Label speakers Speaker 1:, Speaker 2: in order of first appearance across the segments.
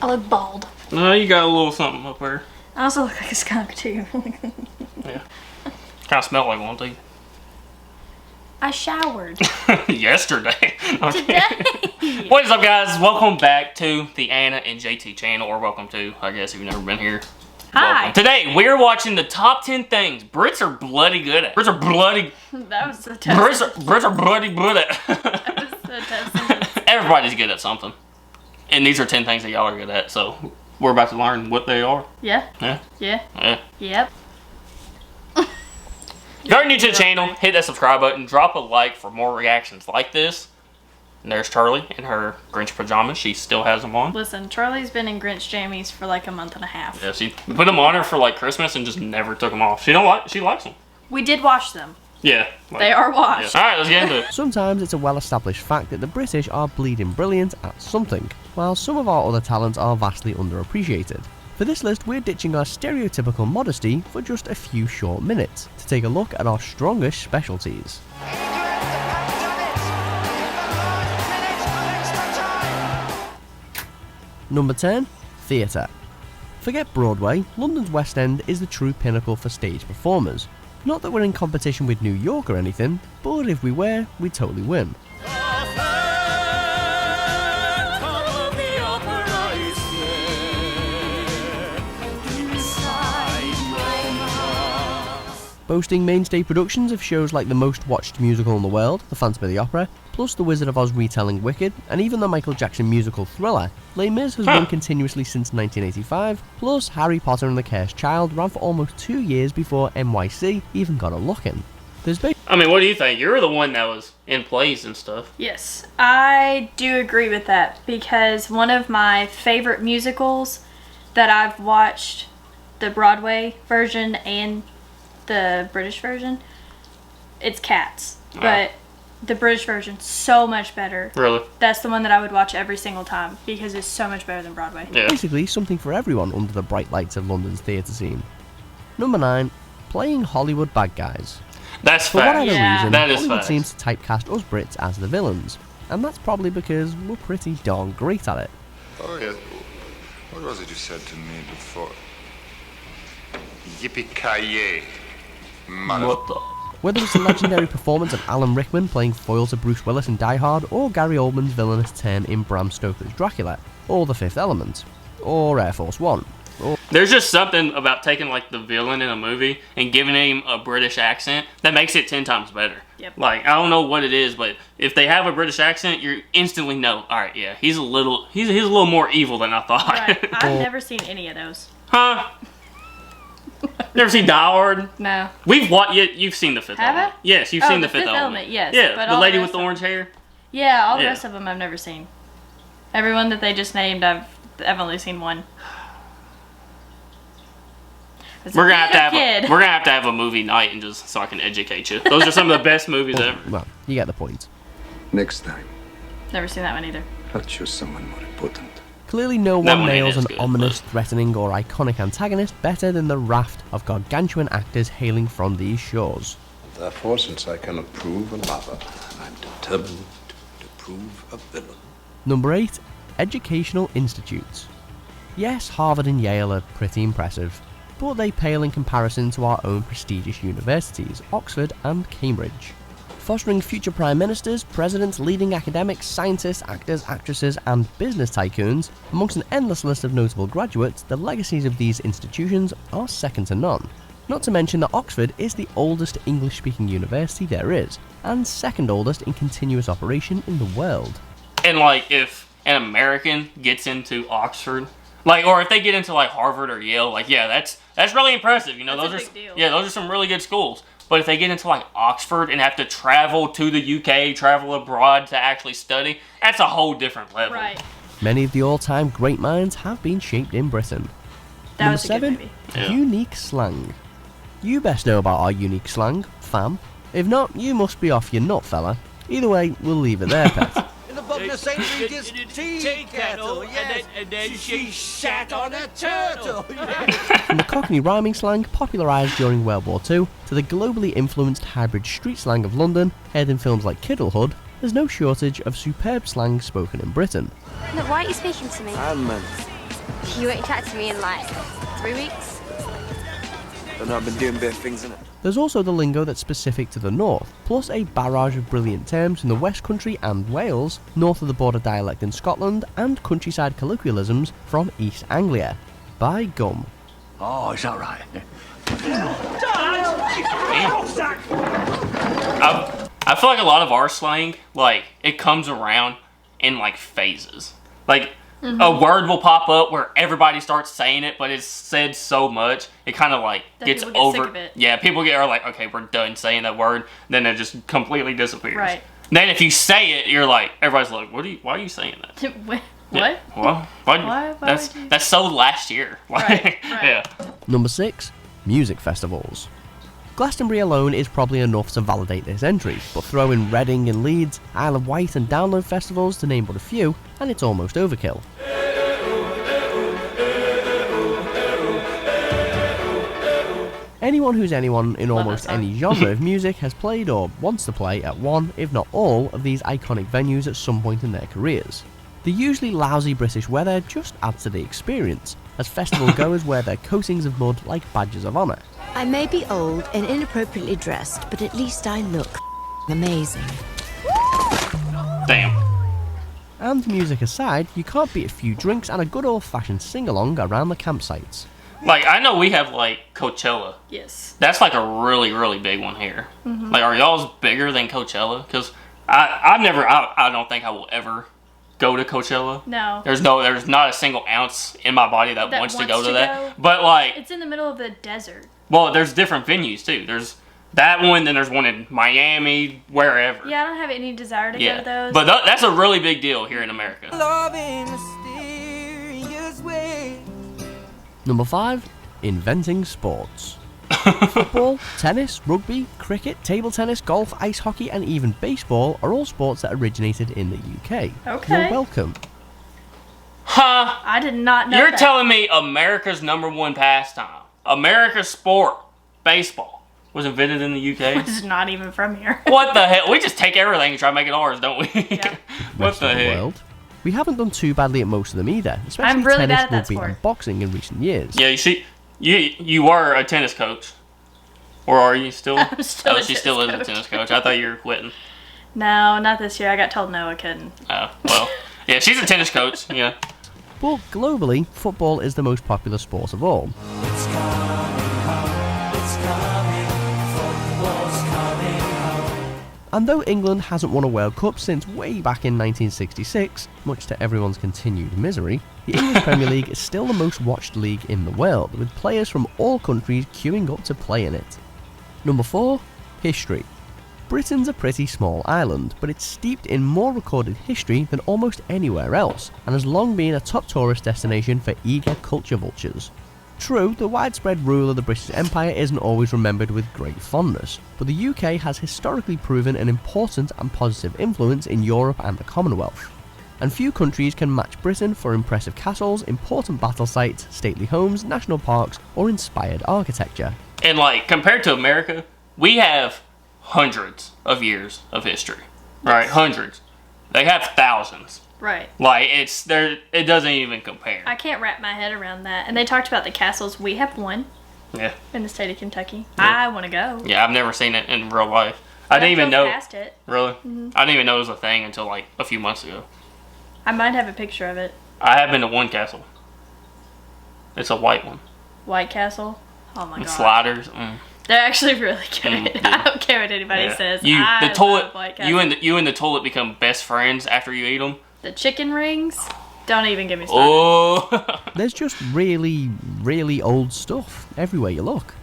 Speaker 1: I look bald.
Speaker 2: No, you got a little something up there.
Speaker 1: I also look like a skunk too.
Speaker 2: Yeah. Kind of smell like one too.
Speaker 1: I showered.
Speaker 2: Yesterday.
Speaker 1: Today.
Speaker 2: What is up, guys? Welcome back to the Anna and JT channel, or welcome to, I guess, if you've never been here.
Speaker 1: Hi.
Speaker 2: Welcome. Today, we're watching the top 10 things Brits are bloody good at. Brits are bloody...
Speaker 1: That was the test.
Speaker 2: Brits are bloody good at.
Speaker 1: That was the test.
Speaker 2: Everybody's good at something. And these are 10 things that y'all are good at, so we're about to learn what they are.
Speaker 1: Yeah.
Speaker 2: Yeah.
Speaker 1: Yeah.
Speaker 2: Yeah.
Speaker 1: Yep.
Speaker 2: If you're new to the channel, hit that subscribe button, drop a like for more reactions like this. And there's Charlie in her Grinch pajamas. She still has them on.
Speaker 1: Listen, Charlie's been in Grinch jammies for like a month and a half.
Speaker 2: Yeah, she put them on her for like Christmas and just never took them off. She likes them.
Speaker 1: We did wash them.
Speaker 2: Yeah.
Speaker 1: They are washed.
Speaker 2: Yeah. Alright, let's get into it.
Speaker 3: Sometimes it's a well-established fact that the British are bleeding brilliant at something, while some of our other talents are vastly underappreciated. For this list, we're ditching our stereotypical modesty for just a few short minutes to take a look at our strongest specialties. Number 10. Theatre. Forget Broadway, London's West End is the true pinnacle for stage performers. Not that we're in competition with New York or anything, but if we were, we'd totally win. Boasting mainstay productions of shows like the most watched musical in the world, The Phantom of the Opera, plus The Wizard of Oz retelling Wicked, and even the Michael Jackson musical Thriller, Les Mis has run continuously since 1985, plus Harry Potter and the Cursed Child ran for almost 2 years before NYC even got a look in.
Speaker 2: I mean, what do you think? You're the one that was in plays and stuff.
Speaker 1: Yes, I do agree with that because one of my favorite musicals that I've watched, the Broadway version and the British version, it's Cats, but the British version's so much better.
Speaker 2: Really?
Speaker 1: That's the one that I would watch every single time because it's so much better than Broadway.
Speaker 2: Yeah.
Speaker 3: Basically, something for everyone under the bright lights of London's theatre scene. Number 9. Playing Hollywood bad guys.
Speaker 2: That's
Speaker 3: For
Speaker 2: fact.
Speaker 3: whatever
Speaker 1: Yeah.
Speaker 3: reason,
Speaker 2: That is
Speaker 3: Hollywood
Speaker 2: fact.
Speaker 3: seems to typecast us Brits as the villains, and that's probably because we're pretty darn great at it.
Speaker 4: Oh, yes. What was it you said to me before? Yippee-ki-yay. Mother...
Speaker 2: What the?
Speaker 3: Whether it's the legendary performance of Alan Rickman playing foil to Bruce Willis in Die Hard, or Gary Oldman's villainous turn in Bram Stoker's Dracula, or The Fifth Element, or Air Force One.
Speaker 2: There's just something about taking like the villain in a movie and giving him a British accent that makes it 10 times better.
Speaker 1: Yep.
Speaker 2: Like, I don't know what it is, but if they have a British accent, you instantly know, alright, yeah, he's a little more evil than I thought.
Speaker 1: Right. I've never seen any of those.
Speaker 2: Huh? Never seen Die Hard?
Speaker 1: No.
Speaker 2: We've watched. You've seen The Fifth
Speaker 1: Have
Speaker 2: Element.
Speaker 1: I?
Speaker 2: Yes, you've
Speaker 1: Oh,
Speaker 2: seen
Speaker 1: The
Speaker 2: The Fifth
Speaker 1: Fifth Element, yes,
Speaker 2: Yeah,
Speaker 1: but
Speaker 2: the
Speaker 1: all
Speaker 2: lady
Speaker 1: the
Speaker 2: with the
Speaker 1: rest
Speaker 2: orange hair.
Speaker 1: Yeah, all the
Speaker 2: Yeah.
Speaker 1: rest of them I've never seen. Everyone that they just named, I've only seen one.
Speaker 2: We're gonna have to have a movie night and just so I can educate you. Those are some of the best movies ever.
Speaker 3: Well, you get the point.
Speaker 4: Next time,
Speaker 1: Never seen that one either.
Speaker 4: I'll choose someone more important.
Speaker 3: Clearly no
Speaker 2: That
Speaker 3: one
Speaker 2: one ain't
Speaker 3: nails
Speaker 2: as
Speaker 3: an
Speaker 2: good,
Speaker 3: ominous,
Speaker 2: but-
Speaker 3: threatening or iconic antagonist better than the raft of gargantuan actors hailing from these shores.
Speaker 5: Therefore, since I cannot prove a lover, I'm determined to prove a villain.
Speaker 3: Number 8. Educational institutes. Yes, Harvard and Yale are pretty impressive, but they pale in comparison to our own prestigious universities, Oxford and Cambridge. Fostering future prime ministers, presidents, leading academics, scientists, actors, actresses, and business tycoons, amongst an endless list of notable graduates, the legacies of these institutions are second to none. Not to mention that Oxford is the oldest English-speaking university there is, and second oldest in continuous operation in the world.
Speaker 2: And like, if an American gets into Oxford, like, or if they get into like Harvard or Yale, like, yeah, that's really impressive. You know,
Speaker 1: That's
Speaker 2: those
Speaker 1: a
Speaker 2: are
Speaker 1: big deal.
Speaker 2: yeah, those are some really good schools. But if they get into like Oxford and have to travel to the UK, travel abroad to actually study, that's a whole different level.
Speaker 1: Right.
Speaker 3: Many of the all-time great minds have been shaped in Britain.
Speaker 1: That
Speaker 3: Number
Speaker 1: was a good
Speaker 3: 7.
Speaker 1: movie.
Speaker 2: Yeah.
Speaker 3: Unique slang. You best know about our unique slang, fam. If not, you must be off your nut, fella. Either way, we'll leave it there, pet.
Speaker 6: In the book of St. Regis tea kettle, yes. And then she shat on a turtle.
Speaker 3: From the Cockney rhyming slang popularised during World War II to the globally influenced hybrid street slang of London, heard in films like Kiddlehood, there's no shortage of superb slang spoken in Britain.
Speaker 7: Look, why aren't you speaking to me? You won't chat to me in like 3 weeks?
Speaker 8: I know I've been doing big things, innit?
Speaker 3: There's also the lingo that's specific to the north, plus a barrage of brilliant terms from the West Country and Wales, north of the border dialect in Scotland, and countryside colloquialisms from East Anglia. By gum.
Speaker 6: Oh, is that right?
Speaker 2: I feel like a lot of our slang, like, it comes around in, like, phases. Like, a word will pop up where everybody starts saying it, but it's said so much, it kind of, like,
Speaker 1: That
Speaker 2: gets
Speaker 1: people get
Speaker 2: over...
Speaker 1: sick of it.
Speaker 2: Yeah, people are like, okay, we're done saying that word, then it just completely disappears.
Speaker 1: Right.
Speaker 2: Then if you say it, you're like, everybody's like, why are you saying that?
Speaker 1: What?
Speaker 2: Yeah, well, why
Speaker 1: would you?
Speaker 2: that's so last year.
Speaker 1: Right.
Speaker 2: Yeah.
Speaker 3: Number 6. Music festivals. Glastonbury alone is probably enough to validate this entry, but throw in Reading and Leeds, Isle of Wight and Download festivals to name but a few, and it's almost overkill. Anyone who's anyone in almost any genre of music has played or wants to play at one, if not all, of these iconic venues at some point in their careers. The usually lousy British weather just adds to the experience, as festival goers wear their coatings of mud like badges of honour.
Speaker 9: I may be old and inappropriately dressed, but at least I look amazing.
Speaker 2: Damn.
Speaker 3: And music aside, you can't beat a few drinks and a good old-fashioned sing-along around the campsites.
Speaker 2: Like, I know we have, like, Coachella.
Speaker 1: Yes.
Speaker 2: That's, like, a really, really big one here. Like, are y'all's bigger than Coachella? Because I don't think I will ever go to Coachella.
Speaker 1: No.
Speaker 2: There's not a single ounce in my body that wants to go to that. But, like...
Speaker 1: It's in the middle of the desert.
Speaker 2: Well, there's different venues, too. There's that one, then there's one in Miami, wherever.
Speaker 1: Yeah, I don't have any desire to go to those.
Speaker 2: But that's a really big deal here in America.
Speaker 6: Love in mysterious way.
Speaker 3: Number 5. Inventing sports. Football, tennis, rugby, cricket, table tennis, golf, ice hockey and even baseball are all sports that originated in the UK.
Speaker 1: Okay.
Speaker 3: You're welcome.
Speaker 2: Huh?
Speaker 1: I did not know
Speaker 2: You're
Speaker 1: that.
Speaker 2: telling me America's #1 pastime, America's sport, baseball, was invented in the UK?
Speaker 1: It's not even from here.
Speaker 2: What the hell? We just take everything and try to make it ours, don't we?
Speaker 1: Yeah.
Speaker 2: What
Speaker 3: Rest
Speaker 2: the
Speaker 3: of the
Speaker 2: heck?
Speaker 3: world. We haven't done too badly at most of them either, especially
Speaker 1: I'm really
Speaker 3: tennis,
Speaker 1: bad at that
Speaker 3: rugby
Speaker 1: sport.
Speaker 3: and boxing in recent years.
Speaker 2: Yeah, you see, you are a tennis coach. Or are you still?
Speaker 1: I'm still a
Speaker 2: she
Speaker 1: tennis
Speaker 2: still is a
Speaker 1: coach.
Speaker 2: tennis coach. I thought you were quitting.
Speaker 1: No, not this year. I got told no, I couldn't.
Speaker 2: Oh, well. Yeah, she's a tennis coach, yeah.
Speaker 3: But globally, football is the most popular sport of all. And though England hasn't won a World Cup since way back in 1966, much to everyone's continued misery, the English Premier League is still the most watched league in the world, with players from all countries queuing up to play in it. Number 4. History. Britain's a pretty small island, but it's steeped in more recorded history than almost anywhere else, and has long been a top tourist destination for eager culture vultures. True, the widespread rule of the British Empire isn't always remembered with great fondness, but the UK has historically proven an important and positive influence in Europe and the Commonwealth. And few countries can match Britain for impressive castles, important battle sites, stately homes, national parks, or inspired architecture.
Speaker 2: And, like, compared to America, we have hundreds of years of history. Right? Hundreds. They have thousands.
Speaker 1: Right.
Speaker 2: Like, it doesn't even compare.
Speaker 1: I can't wrap my head around that. And they talked about the castles. We have one
Speaker 2: Yeah.
Speaker 1: in the state of Kentucky. I want to go.
Speaker 2: Yeah, I've never seen it in real life. I didn't even know.
Speaker 1: Past it.
Speaker 2: Really? I didn't even know it was a thing until, like, a few months ago.
Speaker 1: I might have a picture of it.
Speaker 2: I have been to one castle. It's a white one.
Speaker 1: White Castle. Oh my
Speaker 2: And
Speaker 1: god.
Speaker 2: sliders.
Speaker 1: They're actually really good.
Speaker 2: Yeah.
Speaker 1: I don't care what anybody says.
Speaker 2: You
Speaker 1: I
Speaker 2: the toilet.
Speaker 1: love White
Speaker 2: You
Speaker 1: Castle.
Speaker 2: and the toilet become best friends after you eat them.
Speaker 1: The chicken rings. Don't even get me started.
Speaker 2: Oh.
Speaker 3: There's just really, really old stuff everywhere you look.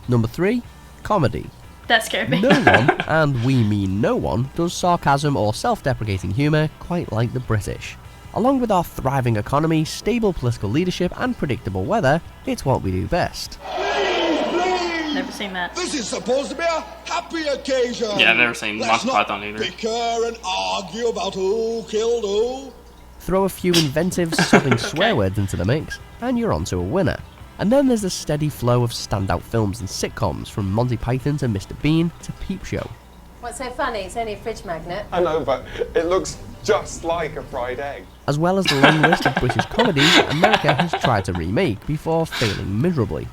Speaker 3: Number 3. Comedy.
Speaker 1: That scared me.
Speaker 3: No one, and we mean no one, does sarcasm or self-deprecating humour quite like the British. Along with our thriving economy, stable political leadership and predictable weather, it's what we do best.
Speaker 1: Never seen that.
Speaker 10: This is supposed to be a happy occasion.
Speaker 2: Yeah, I've never seen
Speaker 10: Let's
Speaker 2: Monty
Speaker 10: not
Speaker 2: Python either.
Speaker 10: bicker and argue about who killed who.
Speaker 3: Throw a few inventive, sodding swear words into the mix, and you're onto a winner. And then there's the steady flow of standout films and sitcoms, from Monty Python to Mr. Bean to Peep Show.
Speaker 11: What's so funny? It's only a fridge magnet.
Speaker 12: I know, but it looks just like a fried egg.
Speaker 3: As well as the long list of British comedies America has tried to remake before failing miserably.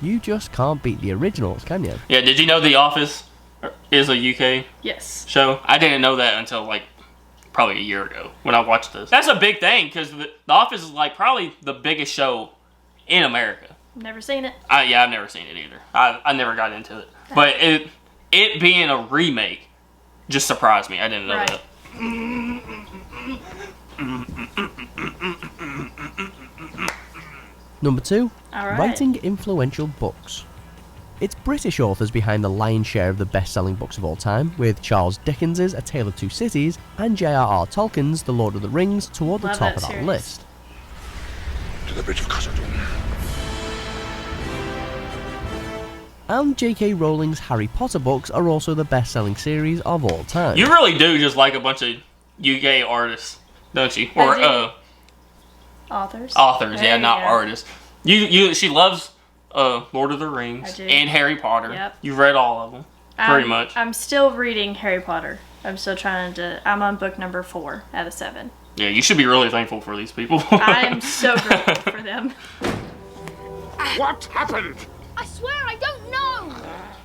Speaker 3: You just can't beat the originals, can you?
Speaker 2: Yeah, did you know The Office is a UK
Speaker 1: Yes.
Speaker 2: show? I didn't know that until like probably a year ago when I watched this. That's a big thing because The Office is like probably the biggest show in America.
Speaker 1: Never seen it.
Speaker 2: Yeah, I've never seen it either. I never got into it. But it being a remake just surprised me. I didn't know that.
Speaker 3: Number 2,
Speaker 1: Alright.
Speaker 3: writing influential books. It's British authors behind the lion's share of the best-selling books of all time, with Charles Dickens's A Tale of Two Cities and J.R.R. Tolkien's The Lord of the Rings toward the top of that list.
Speaker 4: To the bridge of Khazad-dûm.
Speaker 3: And J.K. Rowling's Harry Potter books are also the best-selling series of all time.
Speaker 2: You really do just like a bunch of UK artists, don't you? Or
Speaker 1: authors.
Speaker 2: Authors,
Speaker 1: There
Speaker 2: yeah,
Speaker 1: you
Speaker 2: not
Speaker 1: go.
Speaker 2: artists. She loves Lord of the Rings and Harry Potter.
Speaker 1: Yep.
Speaker 2: You've read all of them, pretty much.
Speaker 1: I'm still reading Harry Potter. I'm still trying to. I'm on book number 4 out of 7.
Speaker 2: Yeah, you should be really thankful for these people.
Speaker 1: I'm so grateful for them.
Speaker 6: What happened?
Speaker 7: I swear I don't know!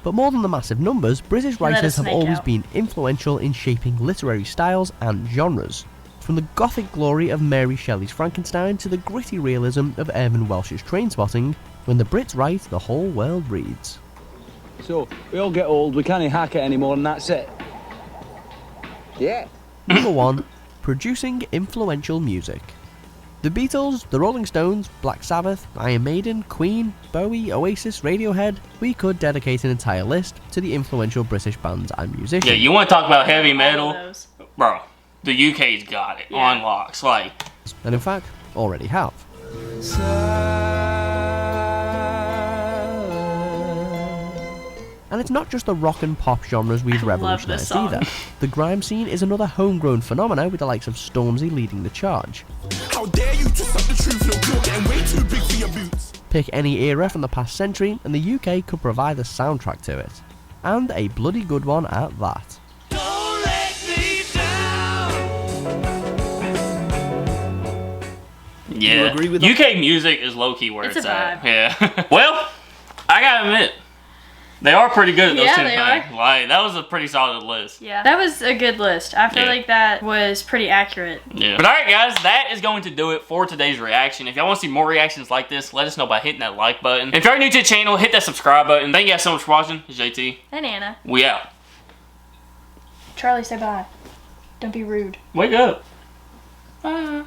Speaker 3: But more than the massive numbers, British
Speaker 1: Let
Speaker 3: writers
Speaker 1: us
Speaker 3: have
Speaker 1: make
Speaker 3: always
Speaker 1: out.
Speaker 3: been influential in shaping literary styles and genres. From the gothic glory of Mary Shelley's Frankenstein to the gritty realism of Irvine Welsh's Trainspotting, when the Brits write, the whole world reads.
Speaker 13: So, we all get old, we can't hack it anymore, and that's it.
Speaker 8: Yeah.
Speaker 3: Number 1, producing influential music. The Beatles, the Rolling Stones, Black Sabbath, Iron Maiden, Queen, Bowie, Oasis, Radiohead. We could dedicate an entire list to the influential British bands and musicians.
Speaker 2: Yeah, you want to talk about heavy
Speaker 1: All
Speaker 2: metal?
Speaker 1: of those.
Speaker 2: Bro, the UK's got it on locks. Like,
Speaker 3: And in fact, already have. And it's not just the rock and pop genres we've
Speaker 1: love this
Speaker 3: revolutionised
Speaker 1: song.
Speaker 3: either. The grime scene is another homegrown phenomena with the likes of Stormzy leading the charge.
Speaker 6: How dare you twist up the truth? Look, you're getting way too big for your boots.
Speaker 3: Pick any era from the past century and the UK could provide the soundtrack to it. And a bloody good one at that.
Speaker 6: Don't let me down.
Speaker 2: yeah.
Speaker 8: You agree with
Speaker 2: UK music is low-key where
Speaker 1: It's
Speaker 2: it's
Speaker 1: a
Speaker 2: at.
Speaker 1: vibe.
Speaker 2: Yeah. Well, I gotta admit, they are pretty good at those
Speaker 1: Yeah,
Speaker 2: two
Speaker 1: they
Speaker 2: things.
Speaker 1: are.
Speaker 2: Like, that was a pretty solid list.
Speaker 1: Yeah, that was a good list. I feel
Speaker 2: Yeah.
Speaker 1: like that was pretty accurate.
Speaker 2: Yeah. But alright guys, that is going to do it for today's reaction. If y'all want to see more reactions like this, let us know by hitting that like button. And if you're new to the channel, hit that subscribe button. Thank you guys so much for watching. It's JT.
Speaker 1: And Anna.
Speaker 2: We out.
Speaker 1: Charlie, say bye. Don't be rude.
Speaker 2: Wake up. Bye.